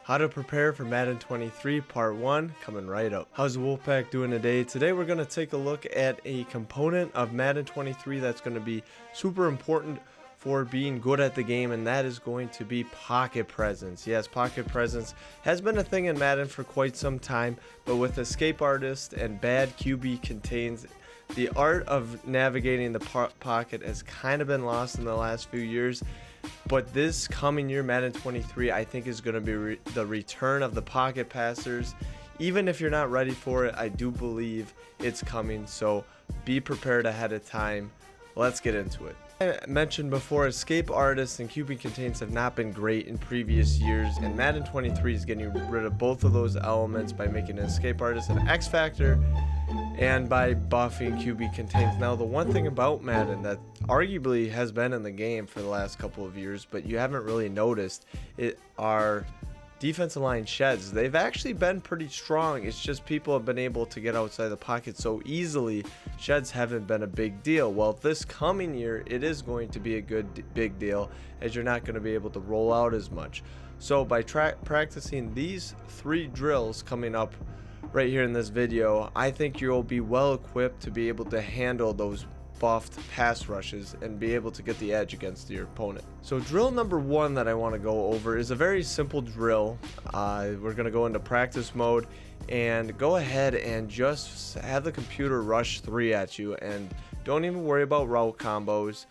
How to prepare for Madden 23 Part 1 coming right up. How's the Wolfpack doing today? Today we're going to take a look at a component of Madden 23 that's going to be super important for being good at the game, and that is going to be pocket presence. Yes, pocket presence has been a thing in Madden for quite some time, but with Escape Artist and bad QB contains, the art of navigating the pocket has kind of been lost in the last few years. But this coming year, Madden 23, I think is going to be the return of the pocket passers. Even if you're not ready for it, I do believe it's coming, so be prepared ahead of time. Let's get into it. I mentioned before, Escape Artists and QB Contains have not been great in previous years, and Madden 23 is getting rid of both of those elements by making an Escape Artist an X Factor and by buffing QB Contains. Now, the one thing about Madden that arguably has been in the game for the last couple of years, but you haven't really noticed it, are defensive line sheds. They've actually been pretty strong. It's just people have been able to get outside the pocket so easily. Sheds haven't been a big deal. Well, this coming year, it is going to be a big deal, as you're not going to be able to roll out as much. So by practicing these 3 drills coming up right here in this video, I think you'll be well equipped to be able to handle those buffed pass rushes and be able to get the edge against your opponent. So drill number 1 that I want to go over is a very simple drill. We're going to go into practice mode and go ahead and just have the computer rush 3 at you, and don't even worry about route combos.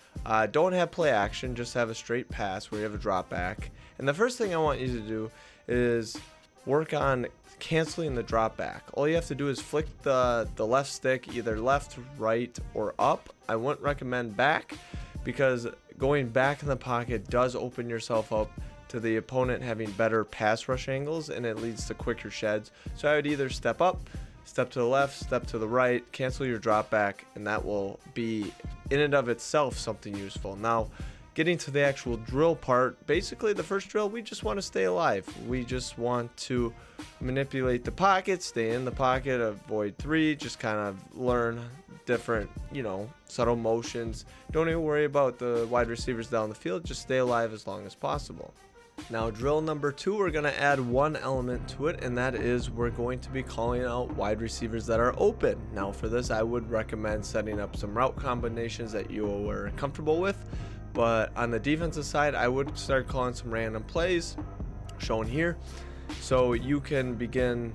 Don't have play action, just have a straight pass where you have a drop back. And the first thing I want you to do is work on canceling the drop back. All you have to do is flick the left stick, either left, right, or up. I wouldn't recommend back, because going back in the pocket does open yourself up to the opponent having better pass rush angles, and it leads to quicker sheds. So I would either step up, step to the left, step to the right, cancel your drop back, and that will be in and of itself something useful. Now, getting to the actual drill part, basically the first drill, we just want to stay alive. We just want to manipulate the pocket, stay in the pocket, avoid 3, just kind of learn different, subtle motions. Don't even worry about the wide receivers down the field, just stay alive as long as possible. Now, drill number 2, we're going to add one element to it, and that is we're going to be calling out wide receivers that are open. Now, for this, I would recommend setting up some route combinations that you are comfortable with. But on the defensive side, I would start calling some random plays shown here, so you can begin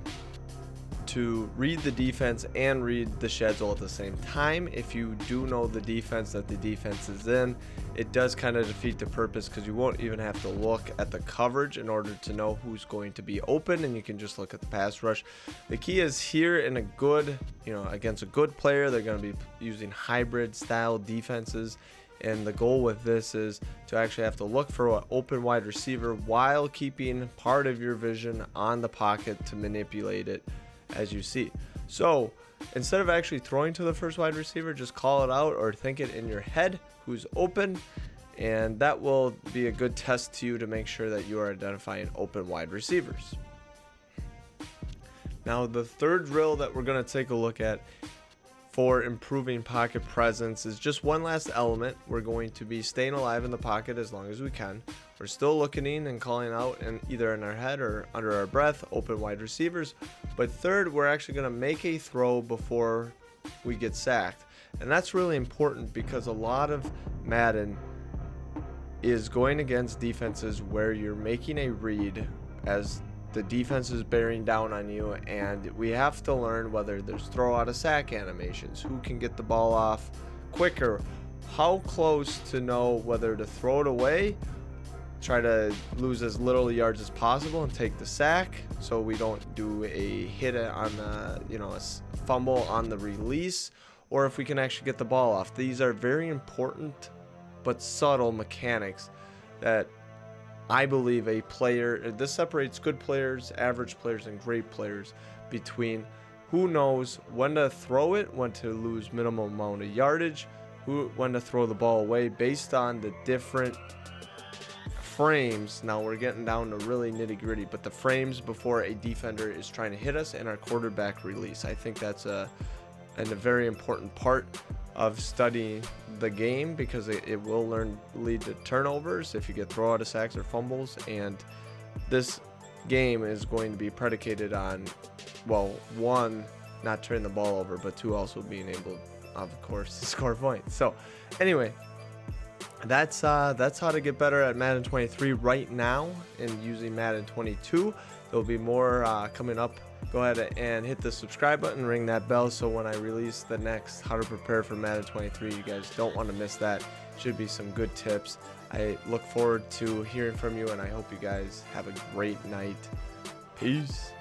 to read the defense and read the sheds all at the same time. If you do know the defense that the defense is in, it does kind of defeat the purpose, because you won't even have to look at the coverage in order to know who's going to be open, and you can just look at the pass rush. The key is here in a good, against a good player, they're going to be using hybrid style defenses. And the goal with this is to actually have to look for an open wide receiver while keeping part of your vision on the pocket to manipulate it as you see. So instead of actually throwing to the first wide receiver, just call it out or think it in your head who's open, and that will be a good test to you to make sure that you are identifying open wide receivers. Now, the third drill that we're going to take a look at for improving pocket presence is just one last element. We're going to be staying alive in the pocket as long as we can. We're still looking and calling out, and either in our head or under our breath, open wide receivers. But third, we're actually going to make a throw before we get sacked. And that's really important, because a lot of Madden is going against defenses where you're making a read as the defense is bearing down on you, and we have to learn whether there's throw out of sack animations, who can get the ball off quicker, how close to know whether to throw it away, try to lose as little yards as possible and take the sack so we don't do a hit on the, a fumble on the release, or if we can actually get the ball off. These are very important but subtle mechanics that I believe a player, this separates good players, average players, and great players, between who knows when to throw it, when to lose minimum amount of yardage, when to throw the ball away based on the different frames. Now we're getting down to really nitty gritty, but the frames before a defender is trying to hit us and our quarterback release. I think that's a very important part of studying the game, because it will lead to turnovers if you get throw out of sacks or fumbles, and this game is going to be predicated on, well, one, not turning the ball over, but two, also being able, of course, to score points. So anyway, that's how to get better at Madden 23 right now and using Madden 22. There'll be more coming up. Go ahead and hit the subscribe button, ring that bell, so when I release the next how to prepare for Madden 23, you guys don't want to miss that. Should be some good tips. I look forward to hearing from you, and I hope you guys have a great night. Peace.